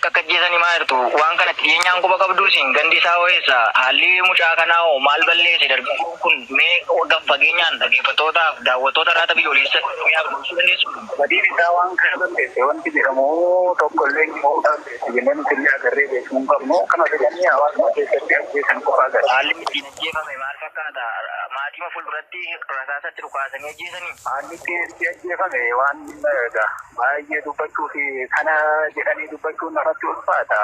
akka ajjeesanii maayirtu waan kana xiyyenyaan quba qabduusin gandi isaa weessa haalli mucaa kanaa hoo maal balleesse dargaggoon kun mee waggaa fageenyaan dhaggeeffattootaaf daawwattoota irraa biyyoolessa badii isaa waan kana balleesse wanti jedhamu tokkollee immoo jennaan sirrii agarree beekumuu qabnu kana jedhanii hawaasuma keessatti ajjeesan qofa agarra. Haalli ittiin ajjeefame maal fakkaata? Maatima fuulduratti rasaasatti dhukaasanii ajjeesanii? Haalli itti ajjeefame waan baay'ee dubbachuu fi kana jedhanii dubbachuun namatti ulfaata.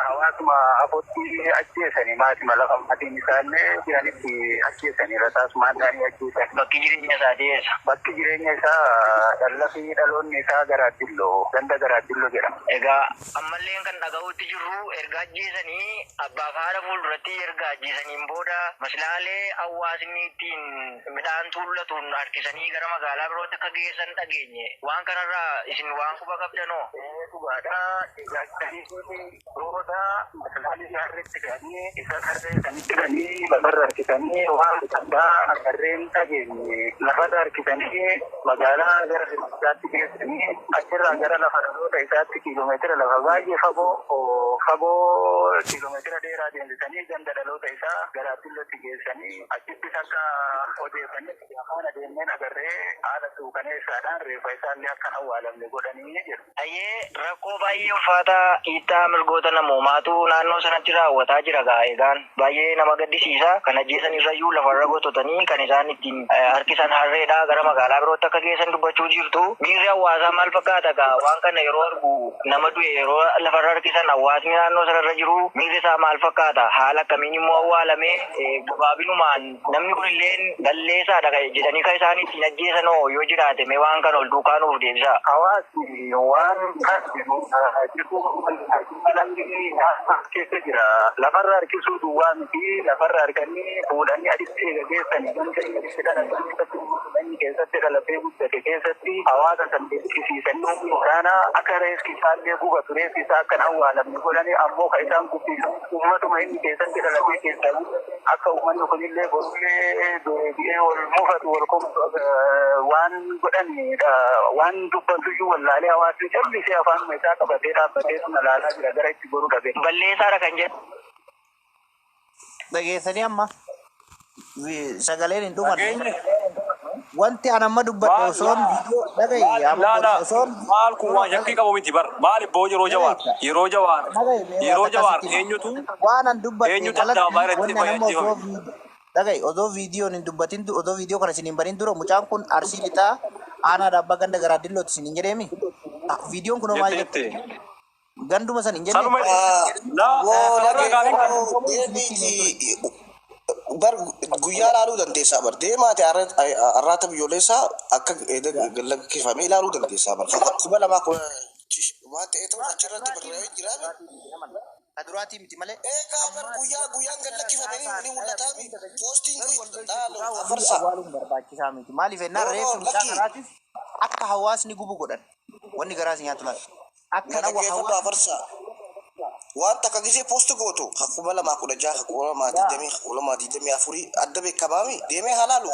Hawaasuma afootti ajjeesanii maatima lafa maatiin isaallee jiranitti ajjeesanii rasaasumaan dhaanii ajjeesan. Bakki jireenya isaa deessa? Bakki jireenya isaa dhalla fi dhaloonni isaa Garaadilloo ganda Garaadilloo jedhama. Egaa ammallee kan dhaga'uutti jirru erga ajjeesanii abbaa fi haadha fuulduratti erga ajjeesaniin booda maslaalee hawaasni ittiin midhaan tuullatuun harkisanii gara magaalaa birootti akka geessan dhageenye. Waan kanarraa isin waan quba qabdanoo? Dhugaadhaa ijaajjanii rooda maslaalee harreetti ga'anii isa harree sanitti ga'anii lafarra harkisanii waan addaa agarreen dhageenye. Lafarra harkisanii magaalaa gara Finfinneetti geessanii achirraa gara lafa dhaloota isaatti kiiloomeetira lafa baay'ee fagoo kiiloomeetira dheeraa deemsisanii ganda dhaloota isaa Garaadillootti geessanii achitti akka odeeffannoo afaan adeemneen agarree haala suukaneessaadhaan reeffa isaallee akka awwaalamne godhanii jiru. Ayyee rakkoo baay'ee ulfaataa hiittaa mirgoota namoomaatu naannoo sanatti raawwataa jira eegaan baay'ee nama gaddisiisa. Kan ajjeesan irrayyuu lafarra gototanii kan isaan ittiin harkisan harreedhaa gara magaalaa birootti akka geessan dubbachuu jirtu. Miirri hawaasaa maal fakkaata gaa? Waan kana yeroo argu nama du'e yeroo lafarra harkisan hawaasni naannoo sanarra jiru miirri isaa maal fakkaata? Haala akkamiin immoo awwaalame gabaabinumaan namni kunillee balleessaadha jedhanii kan isaan ittiin ajjeesanoo yoo jiraate mee waan kana ol duukaa nuuf deebisa. Hawaasni waan keessa jira. Lafarra harkisuu duwwaa miti lafarra harkanii fuudhanii aditti geessanii keessatti dhalatee guddate keessatti hawaasa kan beeksisiisanii waraana akka reessi isaallee gubatu reessi isaa akkan awwaalamne godhanii ammoo kan isaan guddisu uummatuma inni keessatti dhalatee keessaa akka uummanni kunillee borullee deebi'ee wal mufatu wal waan godhanidha. Waan dubbatuyyuu wallaalee hawaasni callisee afaanuma isaa qabatee dhaabbatee sun ilaalaa jira gara itti goruu dhabe. Balleessaadha kan jedhu. Dhageessanii amma sagaleen hin dhumanne. Wanti an amma dubbadhu osoon viidiyoo dhagaye amma osoon maal kun waan shakkii qabu miti bar maal ibboo yeroo jawaar eenyutu waan an dubbadhu eenyutu adda baay'eetti fayyadamu. Dhagaye odoo viidiyoon hin dubbatin odoo viidiyoo kana isin hin barin dura mucaan kun Arsii lixaa aanaa dhaabbaa ganda Garaadillootti isin hin jedheemi. Viidiyoon kun maal jette? Ganduma san hin bar guyyaa ilaaluu dandeessaa bar deemaate arraata biyyoolessaa akka lakkifamee ilaaluu dandeessaa bar kuma lamaa kun waan ta'eetu achirratti barreeffamee jiraame. Aduraatii miti malee. Bar guyyaan gad lakkifamee ni mul'ataa mi poostiin awwaaluun barbaachisaa miti. Maaliif ennaan reeffi mucaa kanaatiif akka hawaasni gubu godhan wanni garaas nyaatu laata. Akka nama hawaasa waan takka gisee poost gootu hakuma lama kudha jaha hakuma lama diidamii afurii adda beekamaami deemee halaalu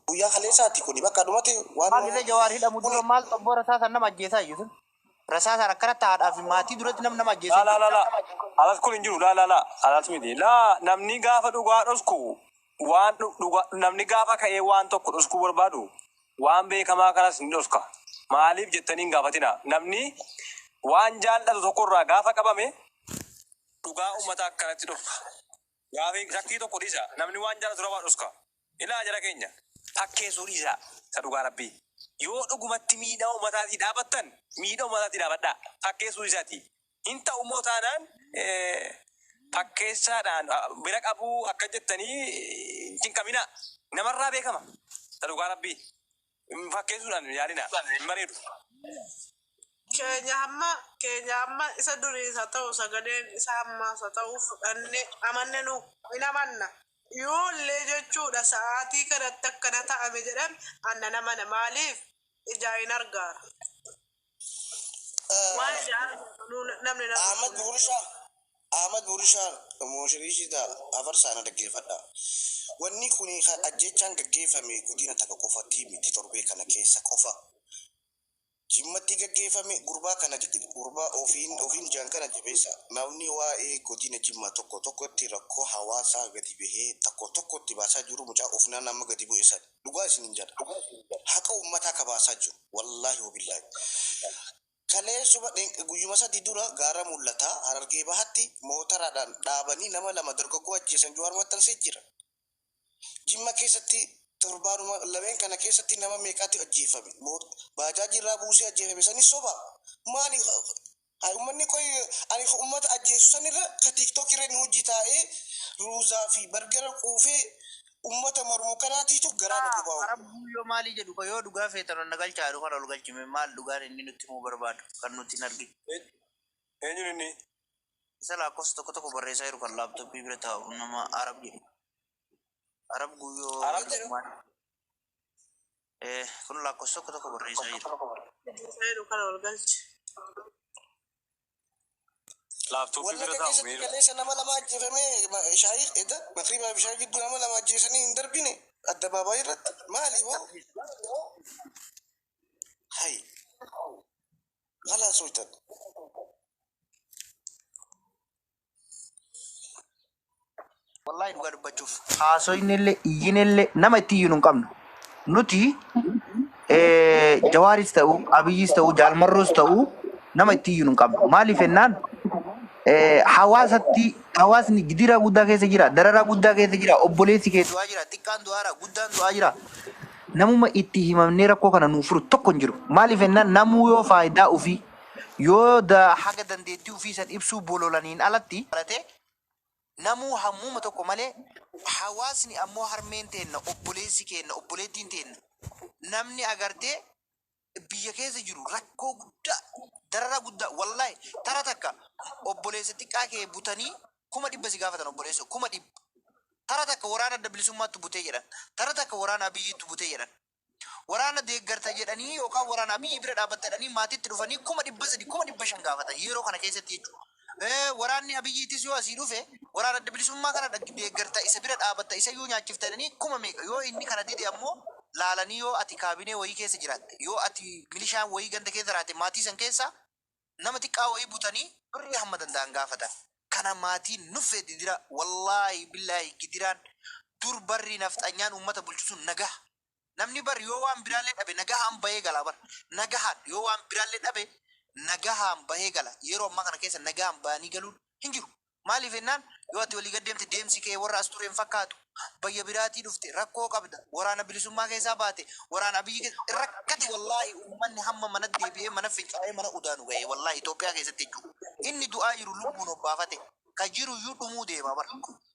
guyyaa kaleessaatti kuni bakka dhumate waan maamillee Jawaar hidhamu dura maal xobboo rasaasan nama ajjeesaa iyyuu rasaasaan akkanatti haadhaaf maatii duratti nama ajjeesaa alas kun hin jiru alas miti namni gaafa dhugaa dhosku waan namni gaafa ka'ee waan tokko dhosku barbaadu waan beekamaa kanas ni dhoska maaliif jettanii hin gaafatina namni waan jaallatu tokkorraa gaafa qabame dhugaa uummataa akkanatti dhufka. Gaafi shakkii tokko dhiisa namni waan jaallatu rabaa dhuska. Ilaa jara keenya fakkeessuu dhiisa isa dhugaa rabbii. Yoo dhugumatti miidhaa uummataatti dhaabattan miidhaa uummataatti dhaabadhaa fakkeessuu dhiisaati. Hin ta'u immoo taanaan fakkeessaadhaan bira qabuu akka jettanii hin qabina. Namarraa beekama isa dhugaa rabbii. Fakkeessuudhaan yaalina hin bareedu. Kenya amma isa durii isa ta'u sagaleen isa ammaa isa ta'u fudhanne amanne nu hin amanna. Yoo illee jechuudha sa'aatii kanatti akkana ta'ame jedhan anna namana maaliif ijaa hin argaara. Waan ijaa namni Ahmad Burishaa Mooshiriishidha afarsaana dhaggeeffadha. Wanni kuni ajjechaan gaggeeffame godina takka qofatti miti torbee kana keessa qofa. jimmatti gaggeeffame gurbaa kana gurbaa ofiin jaan kana jabeessa namni waa'ee godina jimmaa tokko tokkotti rakkoo hawaasaa gadi bahee tokkotti baasaa jiru mucaa ofnaa nama gadi bu'e san dhugaa isin hin jedha haqa uummataa ka baasaa jiru wallaahi wabillaahi kalee suba guyyuma sadii dura gaara mul'ataa Harargee bahatti mootaraadhaan dhaabanii nama lama dargaggoo ajjeesan Jawaar maxxansee jira jimma keessatti torbaanuma lameen kana keessatti nama meeqaatti ajjeefame baajaaji irraa buusee ajjeefame sanis soba maali ummanni koy ani ummata ajjeesu sanirra ka tiktok irra ni hojii taa'ee ruuzaa fi bargara quufee ummata mormu kanaatiitu garaa nu gubaa'u. Arabuu yoo maali jedhu ko yoo dhugaa feetan na galchaa jiru kana ol galchime maal dhugaan inni nutti himuu barbaadu kan nuti hin argine. Eenyuun inni? Isa lakkoofsa tokko tokko barreessaa jiru kan laaptooppii bira taa'u nama Arab jedhu. Arab guyyoo kun lakkoofsa tokko tokko barreessaa jiru. Sayyidu kana ol galchi. Laaptooppii bira taa'u meeru. Kaleessa nama lama ajjeefame shaayii edda mafriibaa bishaan gidduu nama lama ajjeesanii hin darbine addabaabaayii irratti maali moo? Hayi galaa soitan. Wallahi dhugaa dubbachuuf haasoinillee iyyinillee nama itti iyyuu hin qabnu. Nuti Jawaaris ta'u Abiyyis ta'u Jaalmarroos ta'u nama itti iyyuu hin qabnu. Maaliif jennaan hawaasni gidira guddaa keessa jira, dararaa guddaa keessa jira, obboleessi kee du'aa jira, xiqqaan du'aa jira, guddaan du'aa jira. Namuma itti himamnee rakkoo kana nuuf furu tokko hin jiru. Maaliif jennaan namuu yoo faayidaa ofii yoo haga dandeettii ofii san ibsuu bololaniin alatti namuu hammuma tokko malee hawaasni ammoo harmeen teenna obboleessi keenna obboleettiin teenna namni agartee biyya keessa jiru rakkoo guddaa darara guddaa wallahi tara takka obboleessa xiqqaa kee butanii 100 si gaafatan obboleessa 100 tara takka waraana adda bilisummaatti butee jedhan tara takka waraana Abiyyiitti butee jedhan waraana deeggarta jedhanii yookaan waraana Abiyyi bira dhaabbatanii maatiitti dhufanii 300 500 gaafatan yeroo kana keessatti jechuudha. Waraanni Abiyyiitis yoo asii dhufe waraana adda bilisummaa kana deeggarta isa bira dhaabatta isa yoo nyaachiftanii kuma meeqa yoo inni kana dide ammoo laalanii yoo ati kaabinee wayii keessa jiraatte yoo ati milishaan wayii ganda keessa jiraate maatii san keessa nama xiqqaa wayii butanii birrii hamma danda'an gaafatan. Kana maatiin nuffee didira wallaahi billaahi gidiraan dur barri nafxanyaan uummata bulchisuun nagaa. Namni barri yoo waan biraallee dhabe nagahaan bahee galaa bar nagahaan yoo waan biraallee dhabe nagahaan bahee gala yeroo ammaa kana keessa nagahaan bahanii galuun hin jiru. Maaliif jennaan yoo ati walii gaddeemte deemsi kee warra as tureen fakkaatu bayya biraatii dhufte rakkoo qabda waraana bilisummaa keessaa baate waraana Abiyyi rakkate wallaahi uummanni hamma mana deebi'ee mana fincaa'ee mana udaanu ga'ee wallaahi Itoophiyaa keessatti jechuudha. Inni du'aa jiru lubbuun obbaafate ka jiru iyyuu dhumuu deema bara.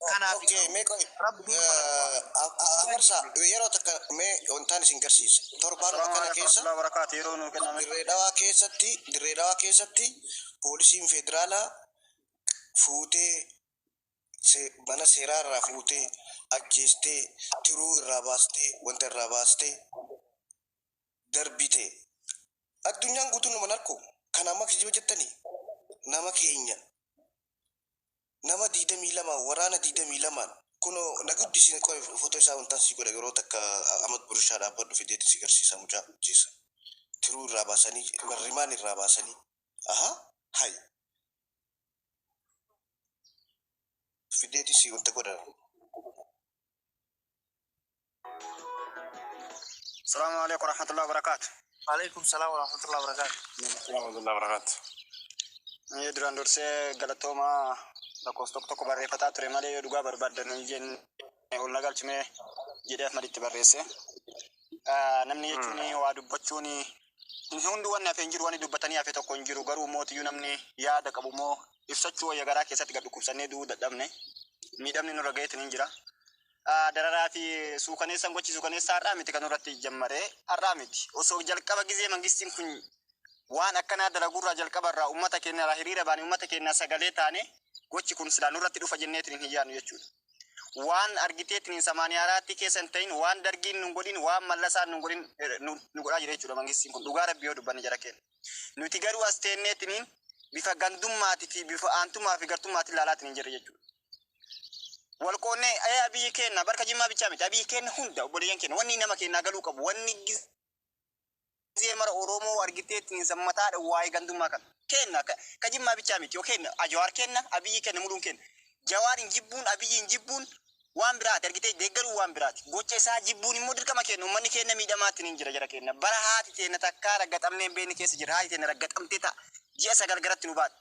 Kanaaf agarsa yeroo takka mee wantaan isin garsiisa torbaanuma kana keessa dirree dhawaa keessatti poolisiin federaalaa fuutee mana seeraa irraa fuutee ajjeestee tiruu irraa baastee wanta irraa baastee darbite addunyaan guutuun nama narko kana amma kijiba jettanii nama keenya nama 22 waraana 22 kuno naguddisiin qoy foto isaa wantaan si godha yeroo takka Ahmad Burushaa dhaabbadhu fideetti si garsiisa mucaa jeessa tiruu irraa baasanii barrimaan irraa baasanii hay fideetti si wanta godha. Assalamu alaikum warahmatullahi wabarakatuh. Waalaikum salam warahmatullahi wabarakatuh. Warahmatullahi wabarakatuh. Ini duraan dursee galatooma lakkoofsa tokko barreeffataa ture malee yoo dhugaa barbaadan jennee ol nagalchime jedhee Ahmaditti barreesse. Namni jechuun waa dubbachuun hundi wanni hafee hin jiru wanni dubbatanii hafee tokko hin jiru garuu mootiyyuu namni yaada qabu moo ibsachuu wayya garaa keessatti gad dhukkubsannee du'uu dadhabne miidhamni nurra gaheetiin hin jira. Dararaa fi suukaneessan gochi suukaneessaa har'aa miti kan irratti jammaree har'aa miti osoo jalqaba gizee mangistiin kun waan akkanaa dalagurraa jalqabarraa uummata keenya hiriira baane uummata keenya sagalee taane gochi kun silaa nurratti dhufa jenneetiin hin yaadnu jechuudha. Waan argiteetiin samaaniyaaraatti keessa hin ta'in waan dargiin nu godhin waan mallasaan nu godhin nu godhaa jira jechuudha mangistiin kun dhugaa rabbii yoo dubbanne jara keenya. Nuti garuu as teenneetiin bifa gandummaatii fi bifa aantummaa fi gartummaatiin laalaatiin hin jirre jechuudha. Walqoonnee Abiyyi keenya barka Jimmaa bichaa miti Abiyyi keenya hunda obboleeyyan keenya wanni nama keenyaa galuu qabu wanni ጊዜ መረ ኦሮሞ አርጊቴት ንሰማታ ዋይ ገንዱማ ከና ከጅማ ብቻ ሚት ኦኬና አጀዋር ከና አብይ ከነ ሙሉን ከና ጀዋር እንጅቡን አብይ እንጅቡን ዋን ብራት አርጊቴ ደገሩ ዋን ብራት ጎቼሳ ጅቡን ሞድር ከማ ከነ ማን ከነ ሚደማት ንንጅራ ጀራ ከና በረሃት ተነ ተካራ ገጠምኔ ቤን ከስ ጅራ ተነ ረገጠምቴታ ጂሰ ገልገረት ኑባት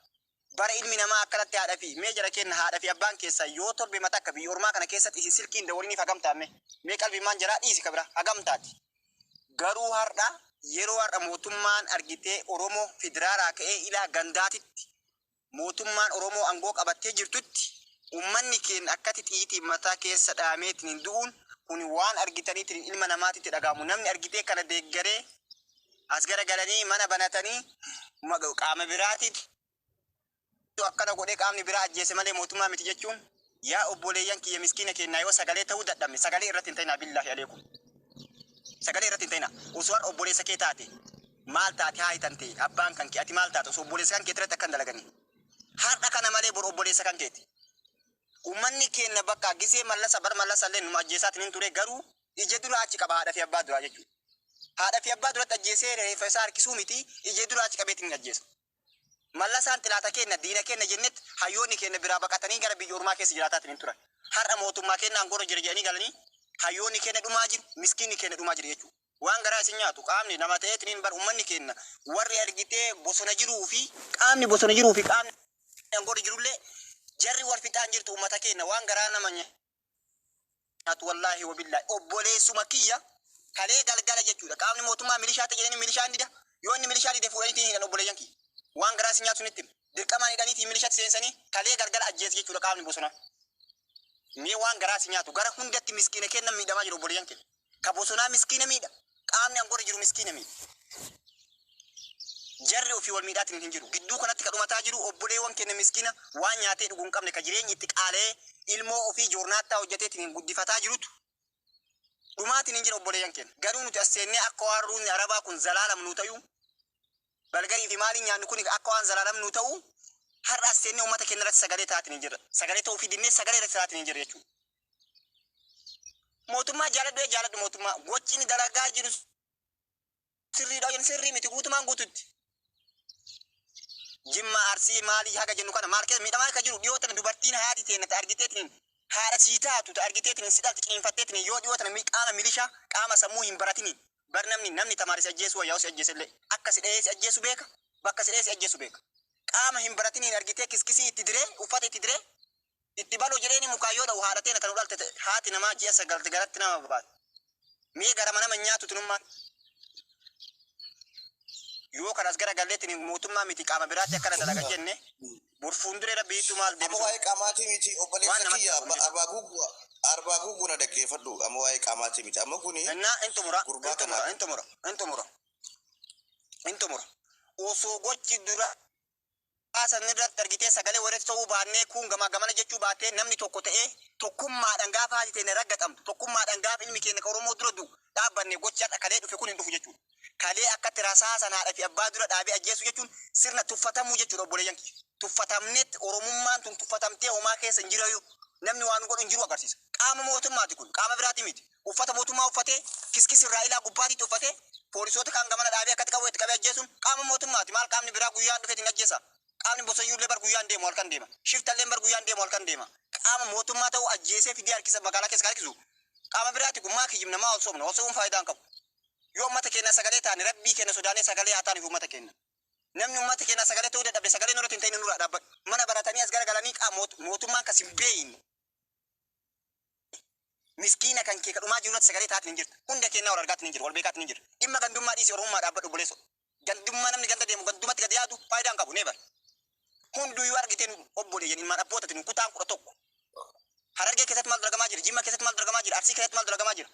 bara ilmi namaa akkanatti haadha fi mee jara kenna haadha fi abbaan keessa yoo torbe mataa akka biyya ormaa kana keessatti isin silkiin dawwaliniif hagamtaame mee qalbii maan jaraa dhiisi kabira hagamtaati garuu har'a yeroo har'a mootummaan argitee Oromoo federaalaa ka'ee ilaa gandaatitti mootummaan Oromoo aangoo qabattee jirtutti ummanni keenya akkati xiitii mataa keessa dhaameetiin du'uun kun waan argitaniitiin ilma namaatitti dhagaamu namni argitee kana deeggaree as garagalanii mana banatanii qaama biraatitti akkana godhee qaamni biraa ajjeese malee mootummaa miti jechuun yaa obboleeyyan kiyya miskiina kennaa yoo sagalee ta'uu dadhabne sagalee irratti hin ta'inaa billaahi aleekum sagalee irratti hin ta'inaa osoo obboleessa kee taate maal taate haa hitan ta'e abbaan kan kee ati maal taate osoo obboleessa kan kee irratti akkan dalaganii har'a kana malee bor obboleessa kan keeti ummanni keenya bakka gisee mallasa bar mallasa illee numa ajjeesaatiin hin ture garuu ija duraa achi qaba haadha fi abbaa duraa jechuudha haadha fi abbaa duratti ajjeesee reeffa isaa harkisuu miti ija duraa achi qabeetiin ajjeesa mallasaan xilaata kenna diina kenna jennet hayyoonni kenna biraa baqatanii gara biyya ormaa keessa jiraataatiin hin turan har'a mootummaa kenna angora jira jedhanii galanii hayyoonni kenna dhumaa jiru miskiinni kenna dhumaa jira jechuudha waan garaa isin nyaatu qaamni nama ta'eetiin bar ummanni kenna warri argitee bosona jiruu fi qaamni angora jirullee jarri wal fixaan jirtu ummata kenna waan garaa nama nyaatu wallaahi wabillahi obboleessuma kiyya kalee galgala jechuudha qaamni mootummaa milishaa ta'e jedhanii milishaan dida yoo inni milishaa dide fuudhanii hidhan obboleeyyan kiyya waan garaa isin nyaatu nitti dirqamaan hidhaniitii milishaatti seensanii kalee galgala ajjees jechuudha qaamni bosonaa mee waan garaa isin nyaatu gara hundatti miskiina kenna miidhamaa jiru obboleeyyan kenna ka bosonaa miskiina miidha qaamni angora jiru miskiina miidha jarri ofii wal miidhaatiin hin jiru gidduu kanatti ka dhumataa jiru obboleewwan kenna miskiina waan nyaatee dhuguu hin qabne ka jireenyi itti qaalee ilmoo ofii joornaattaa hojjeteetiin guddifataa jirutu dhumaatiin hin jira obboleeyyan kenna garuu nuti as seennee akka waan ruunni arabaa kun zalaalam nuu ta'uu balgarii fi maaliin nyaanni kun akka waan zalaalam nuu ta'uu har'a as seennee uummata keenya irratti sagalee taatiin hin jira sagalee ta'uu fi dinnee sagalee irratti taatiin hin jira jechuudha mootummaa jaaladhu mootummaa gochiin dalagaa jiru sirriidha jennu sirrii miti guutumaan guututti jimma arsii maalii haga jennu kana maal keessa miidhamaa akka jiru dhiyootan dubartiin haati teenya argiteetiin haadha sii taatu argiteetiin sidhalti qiinfatteetiin yoo dhiyootan qaama milishaa qaama sammuu hin baratiniin bar namni tamaaris ajjeesu wayyaa si ajjeesellee akka si dhahee si ajjeesu beeka bakka si dhahee si ajjeesu beeka qaama hin baratiniin argitee kiskisii itti diree uffata itti diree itti baloo jireenya mukaayoo dha'u haadha teenya kan udhalte haati namaa ji'a sagalti garatti nama babaate mee garama nama nyaatu tunummaan yoo kanas gara galleetiin mootummaa miti qaama biraatti akkana dalaga jenne burfuun duree rabbiitu maal deebisu waa'ee qaamaatii miti obboleessa kiyya arbaa gugguna dhaggeeffadhu amma waa'ee qaamaatii miti amma kuni intumura osoo gochi dura asan irratti argitee sagalee walitti ta'uu baannee kun gamana jechuu baattee namni tokko ta'ee tokkummaadhaan gaafa haati teenya raggaxamtu tokkummaadhaan gaafa ilmi keenya ka Oromoo dura du'u dhaabbanne gocha kalee dhufe kun hin dhufu jechuudha kalee akkatti rasaasan haadha fi abbaa dura dhaabee ajjeesu jechuun sirna tuffatamuu jechuudha obboleeyyan kiyya tuffatamneetti oromummaan tun tuffatamtee homaa keessa hin jirayu namni waan godhu hin jiru agarsiisa qaama mootummaati kun qaama biraati miti uffata mootummaa uffatee kiskis irraa ilaa gubbaatiitti uffatee poolisoota kan gamana dhaabee akkatti qabu itti qabee ajjeesuun qaama mootummaati maal qaamni biraa guyyaan dhufeetiin ajjeesa qaamni bosoyyuullee bar guyyaan deemu halkan deema shiftallee bar guyyaan deemu halkan deema qaama mootummaa ta'uu ajjeesee fidee harkisa magaalaa keessa harkisu qaama biraati kun maa kiyyim namaa osoo osoon faayidaan qabu yoo ummata keenya sagalee taane rabbii keenya sodaanee sagalee haa taaniif ummata keenya namni ummata keenya sagalee ta'uu dadhabde sagalee nurratti hin ta'in nurraa dhaabbadhu mana baratanii as garagalanii mootummaan kas hin beeyin miskiina kan kee kadhumaa jirutti sagalee taatiin hin jirtu hunda keenya wal argaatiin hin jiru wal beekaatiin hin jiru dhimma gandummaa dhiisii oromummaa dhaabbadhu buleessu gandummaa namni ganda deemu gandumatti gad yaadu faayidaan qabu neebar hunduyyuu argiteen obboleeyyan ilmaan abbootatiin kutaan 11 Harargee keessatti maal dalagamaa jira Jimma keessatti maal dalagamaa jira Arsii keessatti maal dalagamaa jira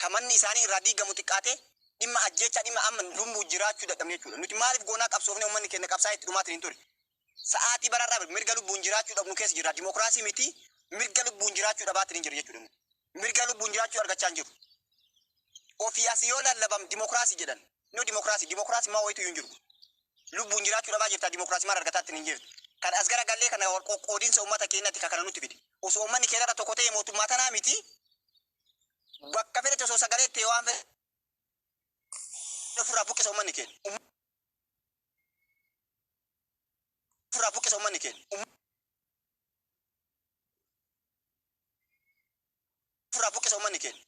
kamanni isaanii irraa diigamu xiqqaatee dhimma ajjeechaa dhimma amma lumbuu jiraachuu dadhabne jechuudha nuti maaliif goonaa qabsoofne uummanni keenya qabsaa itti dhumaatiin hin ture sa'aatii baraarraa mirga lubbuun jiraachuu dhabnu keessa jira dimokiraasii miti mirga lubbuun jiraachuu dhabaatiin hin jiru jechuudha mirga lubbuun jiraachuu argachaa hin jiru ofii asii yoo lallabam dimokiraasii jedhan nu dimokiraasii maa wayitu hin jiru lubbuun jiraachuu dhabaa jirta dimokiraasii maal argataatti hin jirtu kan as gara gallee kana qoqqoodiinsa uummata keenyatti kana nutti fide osoo uummanni keenya tokko ta'e mootummaa tanaa miti bakka fedhate osoo sagalee ta'e waan fedhe Ofirraa buqqisa uummanni keenya. Ofirraa buqqisa uummanni keenya. Ofirraa buqqisa uummanni keenya.